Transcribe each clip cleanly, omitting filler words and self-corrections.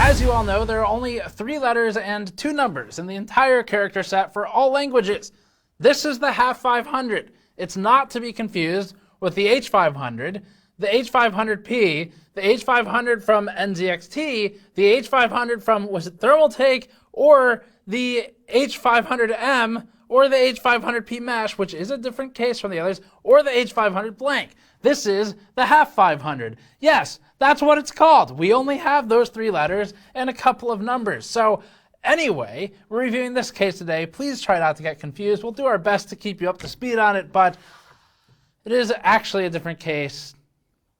As you all know, there are only 3 letters and 2 numbers in the entire character set for all languages. This is the HAF 500. It's not to be confused with the H500, the H500P, the H500 from NZXT, the H500 from, was it Thermals HAF, or the H500M, or the H500P mesh, which is a different case from the others, or the H500 blank. This is the HAF 500. Yes, that's what it's called. We only have those 3 letters and a couple of numbers. So anyway, we're reviewing this case today. Please try not to get confused. We'll do our best to keep you up to speed on it, but it is actually a different case,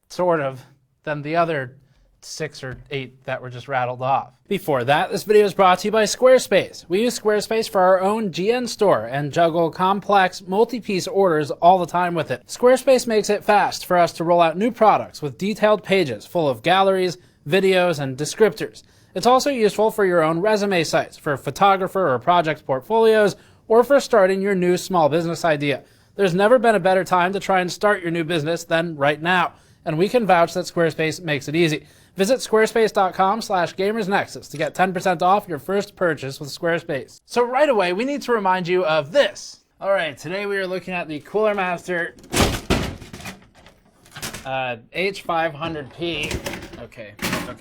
sort of, than the other 6 or 8 that were just rattled off. Before that, this video is brought to you by Squarespace. We use Squarespace for our own GN store and juggle complex multi-piece orders all the time with it. Squarespace makes it fast for us to roll out new products with detailed pages full of galleries, videos, and descriptors. It's also useful for your own resume sites, for photographer or project portfolios, or for starting your new small business idea. There's never been a better time to try and start your new business than right now, and we can vouch that Squarespace makes it easy. Visit squarespace.com/gamersnexus to get 10% off your first purchase with Squarespace. So right away, we need to remind you of this. All right, today we are looking at the Cooler Master H500P. Okay,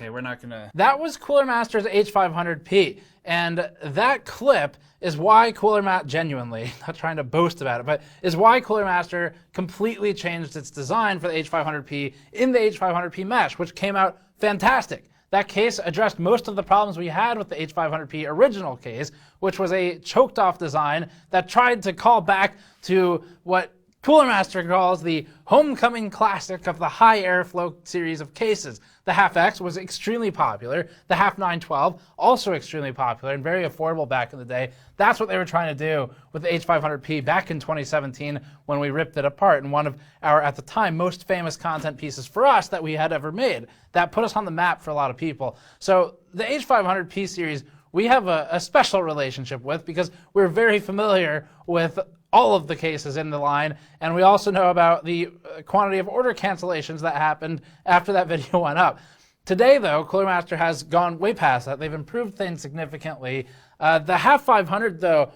we're not gonna. That was Cooler Master's H500P, and that clip is why Cooler Master, genuinely, not trying to boast about it, but is why Cooler Master completely changed its design for the H500P in the H500P mesh, which came out fantastic. That case addressed most of the problems we had with the H500P original case, which was a choked off design that tried to call back to what Cooler Master calls the homecoming classic of the high airflow series of cases. The HAF X was extremely popular. The HAF 912, also extremely popular and very affordable back in the day. That's what they were trying to do with the H500P back in 2017 when we ripped it apart in one of our, at the time, most famous content pieces for us that we had ever made. That put us on the map for a lot of people. So the H500P series, we have a special relationship with because we're very familiar with all of the cases in the line, and we also know about the quantity of order cancellations that happened after that video went up. Today, though, Cooler Master has gone way past that. They've improved things significantly. The HAF 500, though,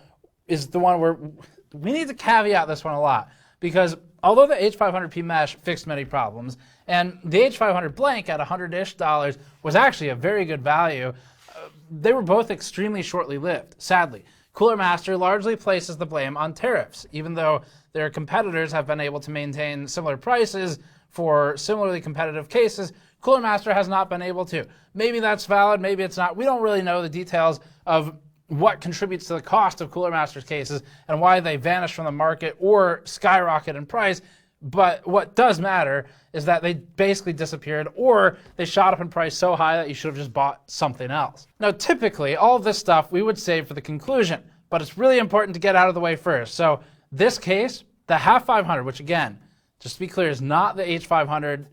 is the one where we need to caveat this one a lot, because although the H500P mesh fixed many problems, and the H500 blank at $100-ish was actually a very good value, they were both extremely shortly lived, sadly. Cooler Master largely places the blame on tariffs, even though their competitors have been able to maintain similar prices for similarly competitive cases. Cooler Master has not been able to. Maybe that's valid, maybe it's not. We don't really know the details of what contributes to the cost of Cooler Master's cases and why they vanish from the market or skyrocket in price. But what does matter is that they basically disappeared, or they shot up in price so high that you should have just bought something else. Now, typically, all of this stuff we would save for the conclusion, but it's really important to get out of the way first. So this case, the HAF 500, which again, just to be clear, is not the H500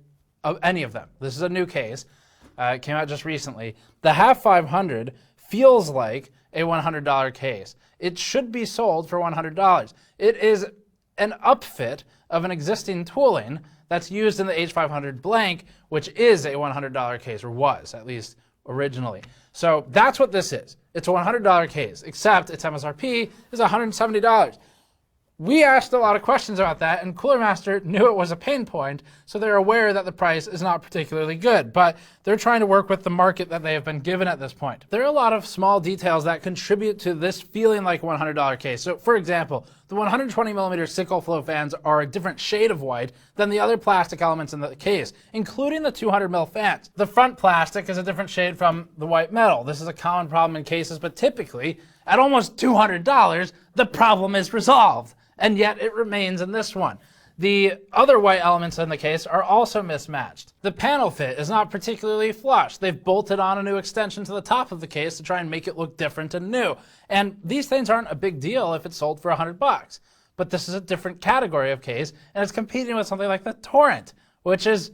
of any of them. This is a new case. It came out just recently. The HAF 500 feels like a $100 case. It should be sold for $100. It is an upfit of an existing tooling that's used in the H500 blank, which is a $100 case, or was, at least originally. So that's what this is. It's a $100 case, except its MSRP is $170. We asked a lot of questions about that, and Cooler Master knew it was a pain point, so they're aware that the price is not particularly good, but they're trying to work with the market that they have been given at this point. There are a lot of small details that contribute to this feeling like a $100 case. So, for example, the 120mm sickle flow fans are a different shade of white than the other plastic elements in the case, including the 200mm fans. The front plastic is a different shade from the white metal. This is a common problem in cases, but typically, at almost $200, the problem is resolved. And yet it remains in this one. The other white elements in the case are also mismatched. The panel fit is not particularly flush. They've bolted on a new extension to the top of the case to try and make it look different and new. And these things aren't a big deal if it's sold for $100. But this is a different category of case, and it's competing with something like the Torrent, which is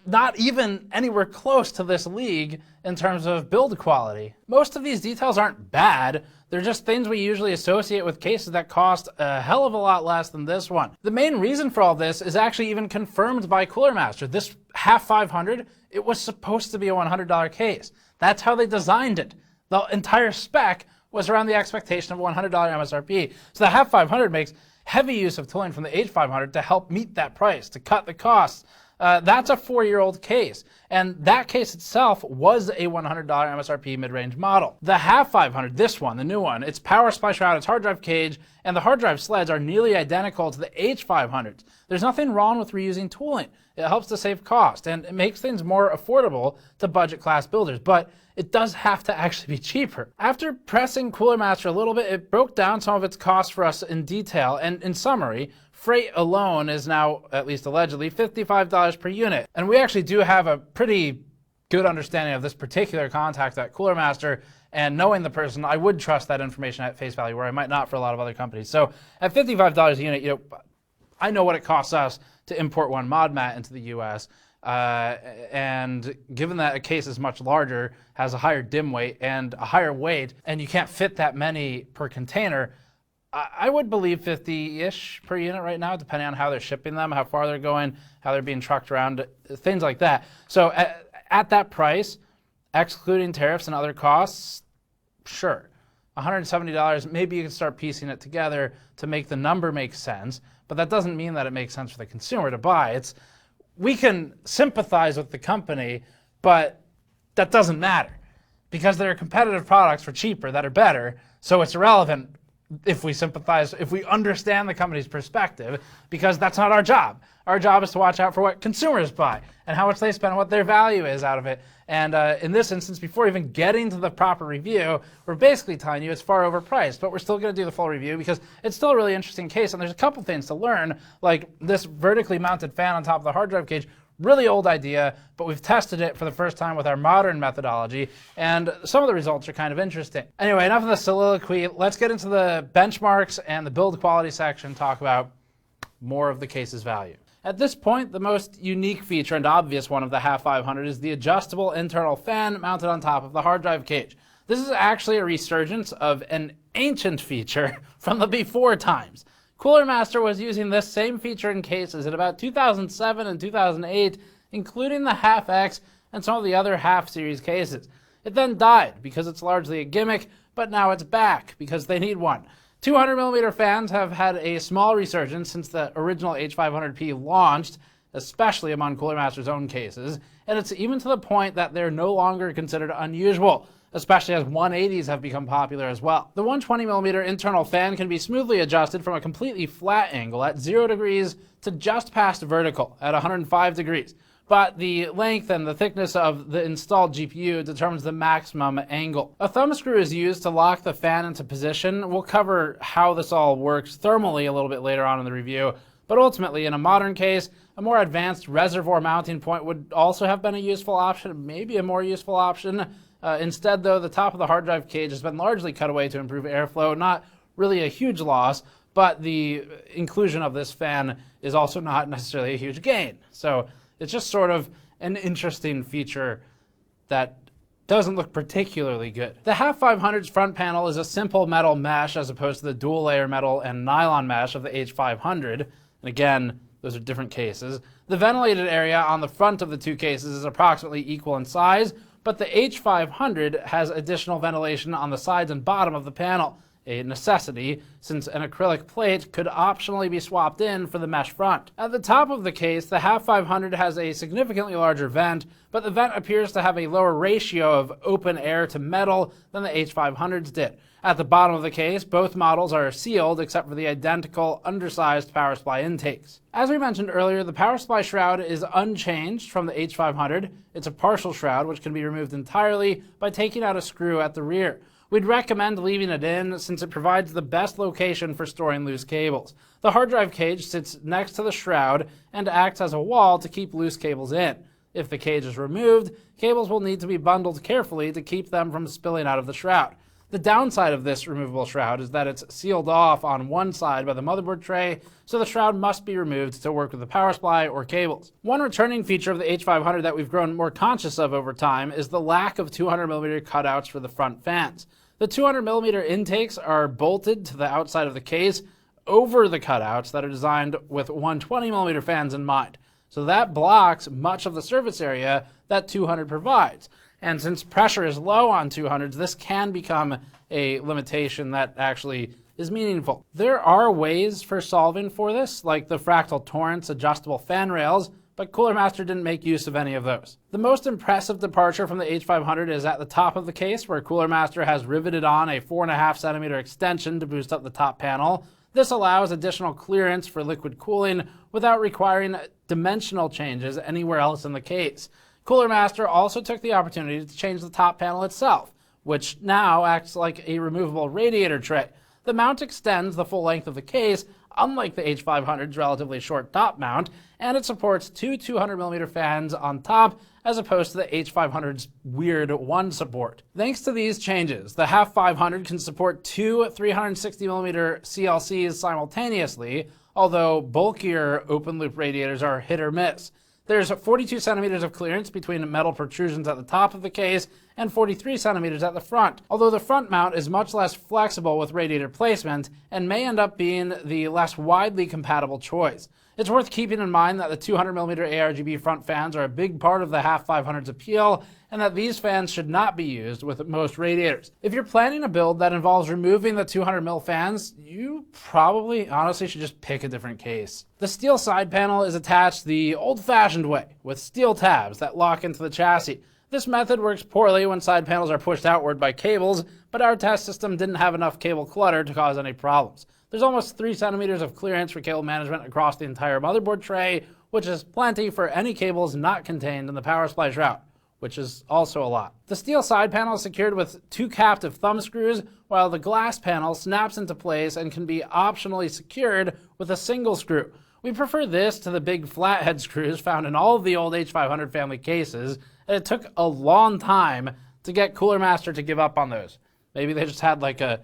not even anywhere close to this league in terms of build quality. Most of these details aren't bad. They're just things we usually associate with cases that cost a hell of a lot less than this one. The main reason for all this is actually even confirmed by Cooler Master. This HAF 500 It was supposed to be a $100 case. That's how they designed it. The entire spec was around the expectation of $100 MSRP. So the HAF 500 makes heavy use of tooling from the H500 to help meet that price, to cut the costs. That's a 4-year-old case, and that case itself was a $100 MSRP mid-range model. The HAF 500, this one, the new one, its power supply shroud, its hard drive cage, and the hard drive sleds are nearly identical to the H500s. There's nothing wrong with reusing tooling. It helps to save cost, and it makes things more affordable to budget class builders, but it does have to actually be cheaper. After pressing Cooler Master a little bit, it broke down some of its costs for us in detail, and in summary, freight alone is now, at least allegedly, $55 per unit. And we actually do have a pretty good understanding of this particular contact at Cooler Master, and knowing the person, I would trust that information at face value, where I might not for a lot of other companies. So at $55 a unit, I know what it costs us to import one mod mat into the US. And given that a case is much larger, has a higher dim weight and a higher weight, and you can't fit that many per container, I would believe 50-ish per unit right now, depending on how they're shipping them, how far they're going, how they're being trucked around, things like that. So at that price, excluding tariffs and other costs, sure. $170, maybe you can start piecing it together to make the number make sense, but that doesn't mean that it makes sense for the consumer to buy. We can sympathize with the company, but that doesn't matter because there are competitive products for cheaper that are better, so it's irrelevant if we sympathize, if we understand the company's perspective, because that's not our job. Our job is to watch out for what consumers buy and how much they spend and what their value is out of it. And in this instance, before even getting to the proper review, we're basically telling you it's far overpriced, but we're still going to do the full review because it's still a really interesting case, and there's a couple things to learn, like this vertically mounted fan on top of the hard drive cage. Really old idea, but we've tested it for the first time with our modern methodology, and some of the results are kind of interesting. Anyway, enough of the soliloquy. Let's get into the benchmarks and the build quality section, talk about more of the case's value. At this point, the most unique feature and obvious one of the HAF 500 is the adjustable internal fan mounted on top of the hard drive cage. This is actually a resurgence of an ancient feature from the before times. Cooler Master was using this same feature in cases in about 2007 and 2008, including the HAF X and some of the other HAF series cases. It then died because it's largely a gimmick, but now it's back because they need one. 200mm fans have had a small resurgence since the original H500P launched, especially among Cooler Master's own cases, and it's even to the point that they're no longer considered unusual, especially as 180s have become popular as well. The 120mm internal fan can be smoothly adjusted from a completely flat angle at 0 degrees to just past vertical at 105 degrees. But the length and the thickness of the installed GPU determines the maximum angle. A thumb screw is used to lock the fan into position. We'll cover how this all works thermally a little bit later on in the review, but ultimately in a modern case, a more advanced reservoir mounting point would also have been a useful option, maybe a more useful option. Instead, though, the top of the hard drive cage has been largely cut away to improve airflow. Not really a huge loss, but the inclusion of this fan is also not necessarily a huge gain. So it's just sort of an interesting feature that doesn't look particularly good. The HAF 500's front panel is a simple metal mesh as opposed to the dual layer metal and nylon mesh of the H500. And again, those are different cases. The ventilated area on the front of the two cases is approximately equal in size, but the H500 has additional ventilation on the sides and bottom of the panel, a necessity since an acrylic plate could optionally be swapped in for the mesh front. At the top of the case, the HAF 500 has a significantly larger vent, but the vent appears to have a lower ratio of open air to metal than the H500s did. At the bottom of the case, both models are sealed except for the identical undersized power supply intakes. As we mentioned earlier, the power supply shroud is unchanged from the H500. It's a partial shroud which can be removed entirely by taking out a screw at the rear. We'd recommend leaving it in since it provides the best location for storing loose cables. The hard drive cage sits next to the shroud and acts as a wall to keep loose cables in. If the cage is removed, cables will need to be bundled carefully to keep them from spilling out of the shroud. The downside of this removable shroud is that it's sealed off on one side by the motherboard tray, so the shroud must be removed to work with the power supply or cables. One returning feature of the H500 that we've grown more conscious of over time is the lack of 200mm cutouts for the front fans. The 200mm intakes are bolted to the outside of the case over the cutouts that are designed with 120mm fans in mind. So that blocks much of the surface area that 200 provides. And since pressure is low on 200s, this can become a limitation that actually is meaningful. There are ways for solving for this, like the fractal torrents adjustable fan rails, but Cooler Master didn't make use of any of those. The most impressive departure from the H500 is at the top of the case, where Cooler Master has riveted on a 4.5 centimeter extension to boost up the top panel. This allows additional clearance for liquid cooling without requiring dimensional changes anywhere else in the case. Cooler Master also took the opportunity to change the top panel itself, which now acts like a removable radiator tray. The mount extends the full length of the case, unlike the H500's relatively short top mount, and it supports two 200mm fans on top as opposed to the H500's weird one support. Thanks to these changes, the HAF 500 can support two 360mm CLCs simultaneously, although bulkier open-loop radiators are hit or miss. There's 42 centimeters of clearance between metal protrusions at the top of the case and 43 centimeters at the front, although the front mount is much less flexible with radiator placement and may end up being the less widely compatible choice. It's worth keeping in mind that the 200mm ARGB front fans are a big part of the HAF 500's appeal, and that these fans should not be used with most radiators. If you're planning a build that involves removing the 200mm fans, you probably honestly should just pick a different case. The steel side panel is attached the old-fashioned way, with steel tabs that lock into the chassis. This method works poorly when side panels are pushed outward by cables, but our test system didn't have enough cable clutter to cause any problems. There's almost 3 centimeters of clearance for cable management across the entire motherboard tray, which is plenty for any cables not contained in the power supply shroud, which is also a lot. The steel side panel is secured with 2 captive thumb screws, while the glass panel snaps into place and can be optionally secured with a single screw. We prefer this to the big flathead screws found in all of the old H500 family cases, and it took a long time to get Cooler Master to give up on those. Maybe they just had like a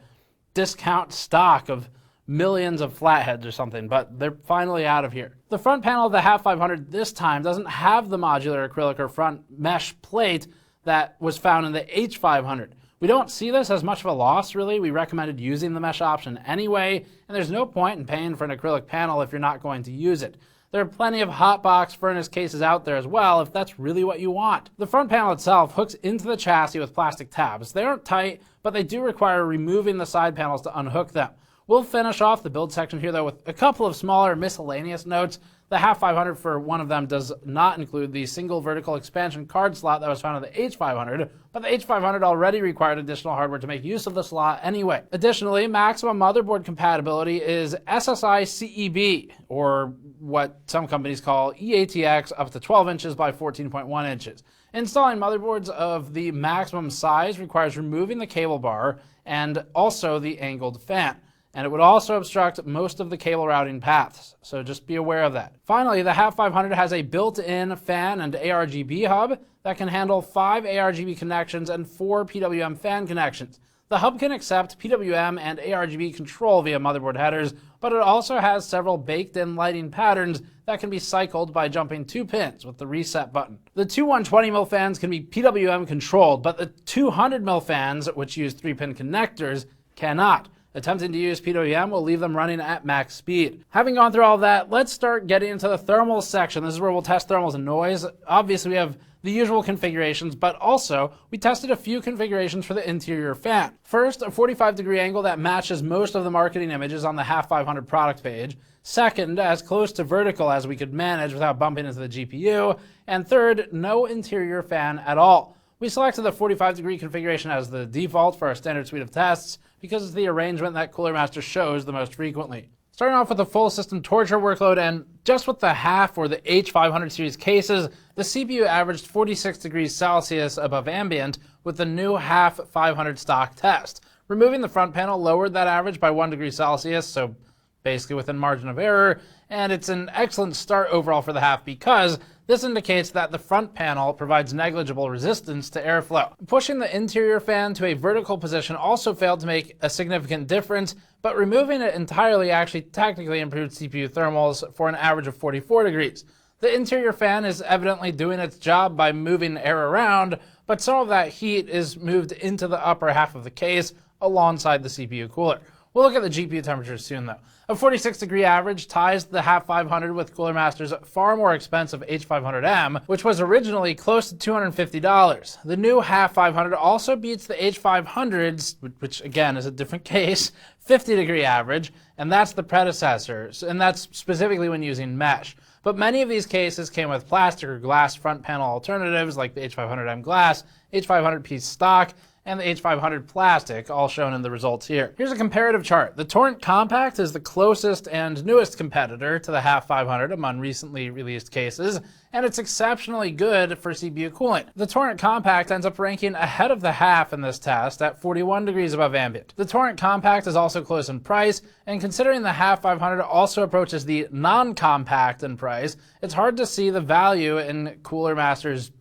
discount stock of millions of flatheads or something, but they're finally out of here. The front panel of the HAF 500 this time doesn't have the modular acrylic or front mesh plate that was found in the H500. We don't see this as much of a loss, really. We recommended using the mesh option anyway, and there's no point in paying for an acrylic panel if you're not going to use it. There are plenty of hotbox furnace cases out there as well if that's really what you want. The front panel itself hooks into the chassis with plastic tabs. They aren't tight, but they do require removing the side panels to unhook them. We'll finish off the build section here, though, with a couple of smaller miscellaneous notes. The HAF 500 for one of them does not include the single vertical expansion card slot that was found in the H500, but the H500 already required additional hardware to make use of the slot anyway. Additionally, maximum motherboard compatibility is SSI CEB, or what some companies call EATX, up to 12 inches by 14.1 inches. Installing motherboards of the maximum size requires removing the cable bar and also the angled fan. And it would also obstruct most of the cable routing paths, so just be aware of that. Finally, the HAF 500 has a built-in fan and ARGB hub that can handle 5 ARGB connections and 4 PWM fan connections. The hub can accept PWM and ARGB control via motherboard headers, but it also has several baked-in lighting patterns that can be cycled by jumping 2 pins with the reset button. The two 120mm fans can be PWM controlled, but the 200mm fans, which use 3-pin connectors, cannot. Attempting to use PWM will leave them running at max speed. Having gone through all of that, let's start getting into the thermals section. This is where we'll test thermals and noise. Obviously, we have the usual configurations, but also we tested a few configurations for the interior fan. First, a 45-degree angle that matches most of the marketing images on the HAF 500 product page. Second, as close to vertical as we could manage without bumping into the GPU. And third, no interior fan at all. We selected the 45-degree configuration as the default for our standard suite of tests because it's the arrangement that Cooler Master shows the most frequently. Starting off with the full system torture workload, and just with the HAF or the H500 series cases, the CPU averaged 46 degrees Celsius above ambient with the new HAF 500 stock test. Removing the front panel lowered that average by 1 degree Celsius, so basically within margin of error, and it's an excellent start overall for the HAF because this indicates that the front panel provides negligible resistance to airflow. Pushing the interior fan to a vertical position also failed to make a significant difference, but removing it entirely actually technically improved CPU thermals for an average of 44 degrees. The interior fan is evidently doing its job by moving air around, but some of that heat is moved into the upper half of the case alongside the CPU cooler. We'll look at the GPU temperatures soon though. A 46-degree average ties the HAF 500 with Cooler Master's far more expensive H500M, which was originally close to $250. The new HAF 500 also beats the H500's, which again is a different case, 50-degree average, and that's the predecessor, and that's specifically when using mesh. But many of these cases came with plastic or glass front panel alternatives like the H500M glass, H500 piece stock, and the H500 plastic, all shown in the results here. Here's a comparative chart. The Torrent Compact is the closest and newest competitor to the HAF 500 among recently released cases, and it's exceptionally good for CPU cooling. The Torrent Compact ends up ranking ahead of the HAF in this test at 41 degrees above ambient. The Torrent Compact is also close in price, and considering the HAF 500 also approaches the non-compact in price, it's hard to see the value in Cooler Master's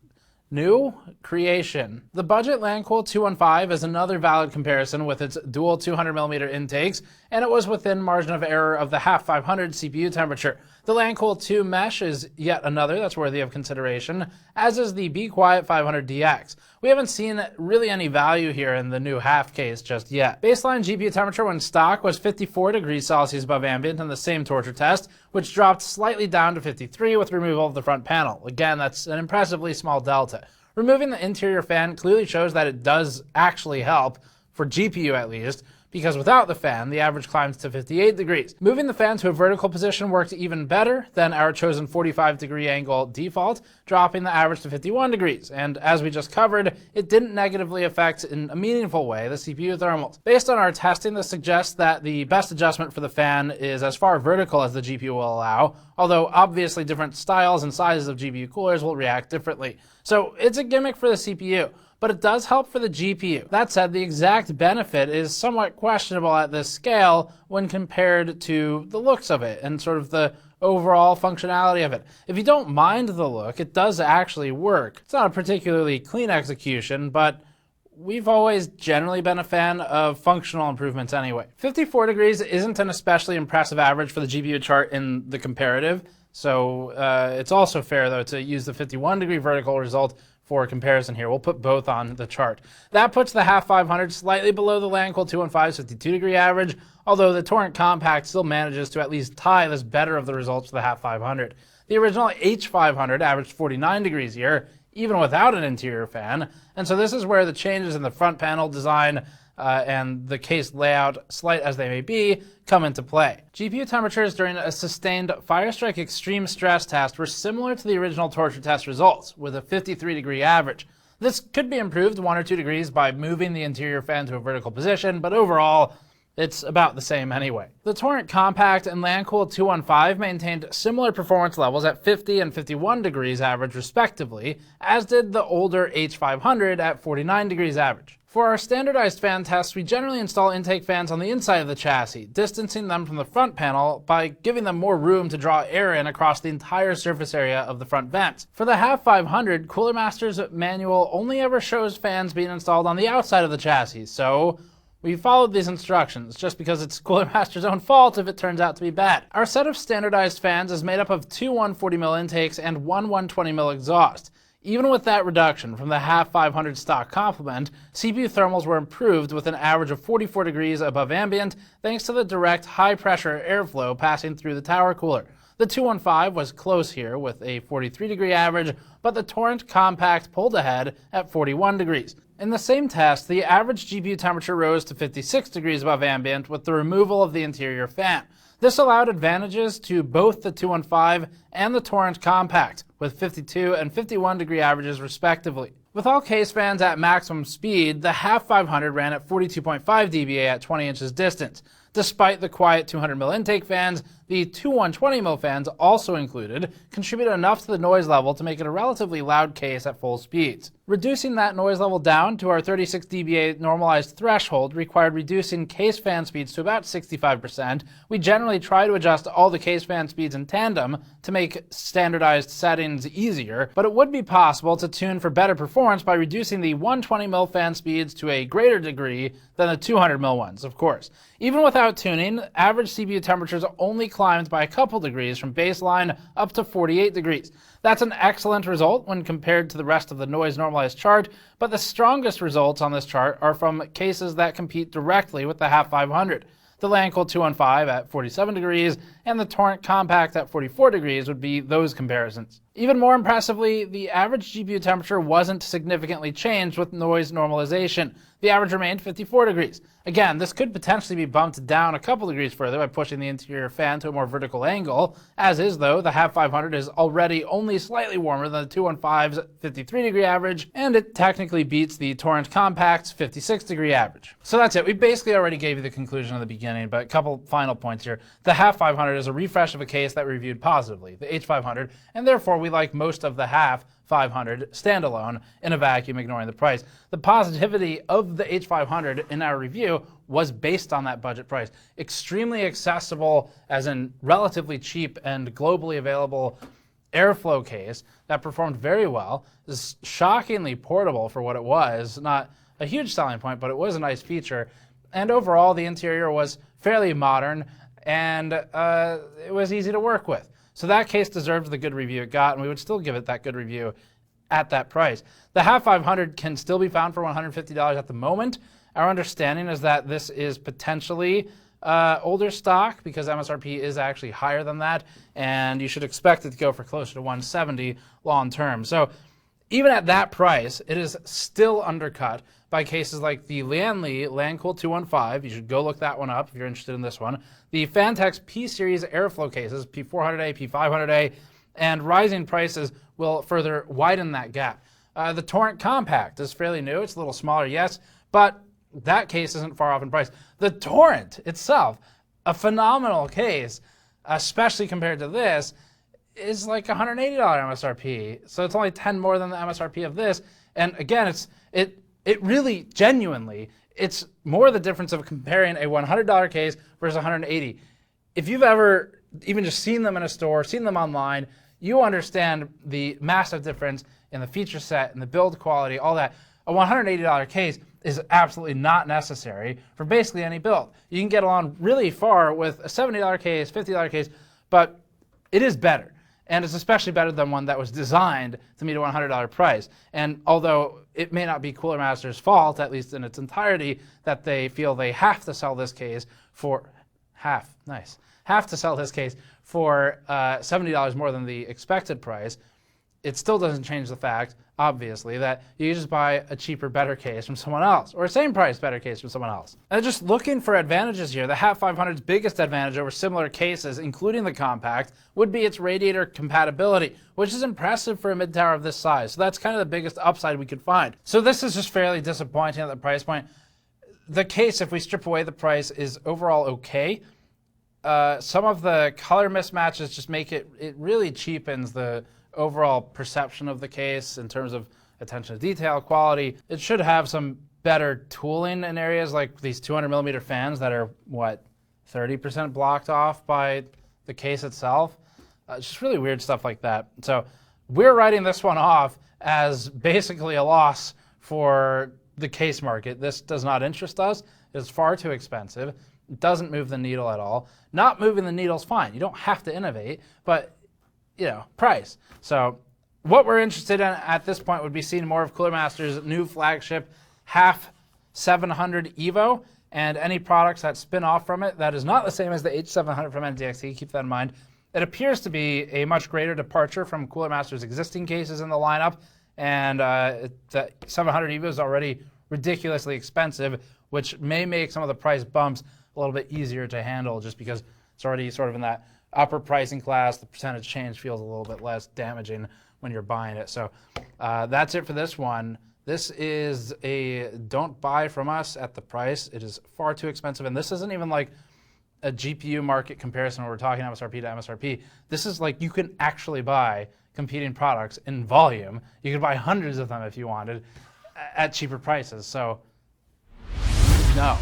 new creation. The budget LANCool 215 is another valid comparison with its dual 200mm intakes, and it was within margin of error of the HAF 500 CPU temperature. The LANCool 2 mesh is yet another that's worthy of consideration, as is the Be Quiet 500DX. We haven't seen really any value here in the new HAF case just yet. Baseline GPU temperature when stock was 54 degrees Celsius above ambient in the same torture test, which dropped slightly down to 53 with removal of the front panel. Again, that's an impressively small delta. Removing the interior fan clearly shows that it does actually help, for GPU at least, because without the fan, the average climbs to 58 degrees. Moving the fan to a vertical position worked even better than our chosen 45-degree angle default, dropping the average to 51 degrees. And as we just covered, it didn't negatively affect in a meaningful way the CPU thermals. Based on our testing, this suggests that the best adjustment for the fan is as far vertical as the GPU will allow, although obviously different styles and sizes of GPU coolers will react differently. So it's a gimmick for the CPU, but it does help for the GPU. That said, the exact benefit is somewhat questionable at this scale when compared to the looks of it and sort of the overall functionality of it. If you don't mind the look, it does actually work. It's not a particularly clean execution, but we've always generally been a fan of functional improvements anyway. 54 degrees isn't an especially impressive average for the GPU chart in the comparative, so it's also fair though to use the 51-degree vertical result for comparison here. We'll put both on the chart. That puts the HAF 500 slightly below the LANCool 215's 52-degree average, although the Torrent Compact still manages to at least tie this better of the results for the HAF 500. The original H500 averaged 49 degrees here, even without an interior fan, and so this is where the changes in the front panel design and the case layout, slight as they may be, come into play. GPU temperatures during a sustained Firestrike extreme stress test were similar to the original torture test results, with a 53-degree average. This could be improved 1 or 2 degrees by moving the interior fan to a vertical position, but overall, it's about the same anyway. The Torrent Compact and LANCool 215 maintained similar performance levels at 50 and 51 degrees average respectively, as did the older H500 at 49 degrees average. For our standardized fan tests, we generally install intake fans on the inside of the chassis, distancing them from the front panel by giving them more room to draw air in across the entire surface area of the front vents. For the HAF 500, Cooler Master's manual only ever shows fans being installed on the outside of the chassis, so we followed these instructions, just because it's Cooler Master's own fault if it turns out to be bad. Our set of standardized fans is made up of 2 140mm intakes and 1 120mm exhaust. Even with that reduction from the HAF 500 stock complement, CPU thermals were improved with an average of 44 degrees above ambient thanks to the direct high-pressure airflow passing through the tower cooler. The 215 was close here with a 43-degree average, but the Torrent Compact pulled ahead at 41 degrees. In the same test, the average GPU temperature rose to 56 degrees above ambient with the removal of the interior fan. This allowed advantages to both the 215 and the Torrent Compact, with 52 and 51 degree averages respectively. With all case fans at maximum speed, the HAF 500 ran at 42.5 dBA at 20 inches distance. Despite the quiet 200mm intake fans, the two 120mm fans also included contributed enough to the noise level to make it a relatively loud case at full speeds. Reducing that noise level down to our 36 dBA normalized threshold required reducing case fan speeds to about 65%. We generally try to adjust all the case fan speeds in tandem to make standardized settings easier, but it would be possible to tune for better performance by reducing the 120mm fan speeds to a greater degree than the 200mm ones, of course. Even without tuning, average CPU temperatures only climbed by a couple degrees from baseline up to 48 degrees. That's an excellent result when compared to the rest of the noise normalized chart, but the strongest results on this chart are from cases that compete directly with the HAF 500. the Lancool 215 at 47 degrees, and the Torrent Compact at 44 degrees would be those comparisons. Even more impressively, the average GPU temperature wasn't significantly changed with noise normalization. The average remained 54 degrees. Again, this could potentially be bumped down a couple degrees further by pushing the interior fan to a more vertical angle. As is, though, the HAF 500 is already only slightly warmer than the 215's 53 degree average, and it technically beats the Torrent Compact's 56 degree average. So that's it. We basically already gave you the conclusion at the beginning, but a couple final points here. The HAF 500 is a refresh of a case that we reviewed positively, the H500, and therefore we like most of the HAF 500 standalone in a vacuum, ignoring the price. The positivity of the H500 in our review was based on that budget price. Extremely accessible, as in relatively cheap and globally available airflow case that performed very well. Is shockingly portable for what it was. Not a huge selling point, but it was a nice feature. And overall, the interior was fairly modern, and it was easy to work with. So that case deserved the good review it got, and we would still give it that good review at that price. The HAF 500 can still be found for $150 at the moment. Our understanding is that this is potentially older stock, because MSRP is actually higher than that, and you should expect it to go for closer to $170 long term. So even at that price, it is still undercut by cases like the Lianli Lancool 215. You should go look that one up if you're interested in this one. The Fantex P-Series airflow cases, P400A, P500A, and rising prices will further widen that gap. The Torrent Compact is fairly new. It's a little smaller, yes, but that case isn't far off in price. The Torrent itself, a phenomenal case, especially compared to this, is like $180 MSRP. So it's only 10 more than the MSRP of this. And again, it really, genuinely, it's more the difference of comparing a $100 case versus $180. If you've ever even just seen them in a store, seen them online, you understand the massive difference in the feature set and the build quality, all that. A $180 case is absolutely not necessary for basically any build. You can get along really far with a $70 case, $50 case, but it is better. And it's especially better than one that was designed to meet a $100 price. And although it may not be Cooler Master's fault, at least in its entirety, that they feel they have to sell this case for have to sell this case for $70 more than the expected price, it still doesn't change the fact, obviously, that you just buy a cheaper, better case from someone else, or same price, better case from someone else. And just looking for advantages here, the HAF 500's biggest advantage over similar cases, including the Compact, would be its radiator compatibility, which is impressive for a mid-tower of this size. So that's kind of the biggest upside we could find. So this is just fairly disappointing at the price point. The case, if we strip away the price, is overall okay. Some of the color mismatches just make it really cheapens the overall perception of the case in terms of attention to detail, quality. It should have some better tooling in areas like these 200mm fans that are, 30% blocked off by the case itself. It's just really weird stuff like that. So we're writing this one off as basically a loss for the case market. This does not interest us. It's far too expensive. It doesn't move the needle at all. Not moving the needle is fine. You don't have to innovate, but price. So what we're interested in at this point would be seeing more of Cooler Master's new flagship HAF 700 Evo and any products that spin off from it that is not the same as the H700 from NZXT. Keep that in mind. It appears to be a much greater departure from Cooler Master's existing cases in the lineup, and the 700 Evo is already ridiculously expensive, which may make some of the price bumps a little bit easier to handle just because it's already sort of in that upper pricing class. The percentage change feels a little bit less damaging when you're buying it. So that's it for this one. This is a don't buy from us at the price. It is far too expensive, and this isn't even like a GPU market comparison where we're talking MSRP to MSRP. This is like you can actually buy competing products in volume. You could buy hundreds of them if you wanted at cheaper prices. So no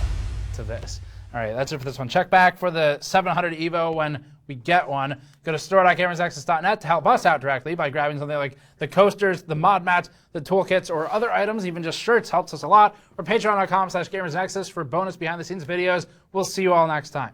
to this. All right, that's it for this one. Check back for the 700 Evo when we get one. Go to store.gamersnexus.net to help us out directly by grabbing something like the coasters, the mod mats, the toolkits, or other items. Even just shirts helps us a lot. Or patreon.com/gamersnexus for bonus behind-the-scenes videos. We'll see you all next time.